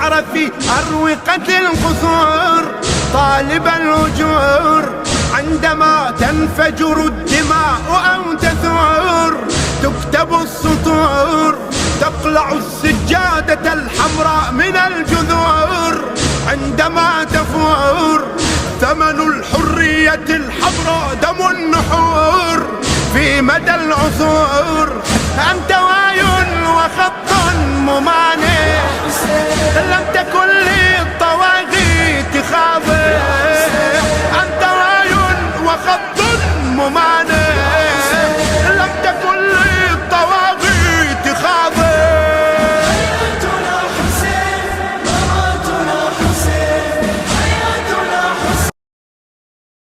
الشعر في أروقة القصور طالب الأجور. عندما تنفجر الدماء أو تثور تكتب السطور، تقلع السجادة الحمراء من الجذور. عندما تفور ثمن الحرية الحمراء دم النحور في مدى العصور. أنت واي وخط ممانع، لم تكن للطواغيت خاضع.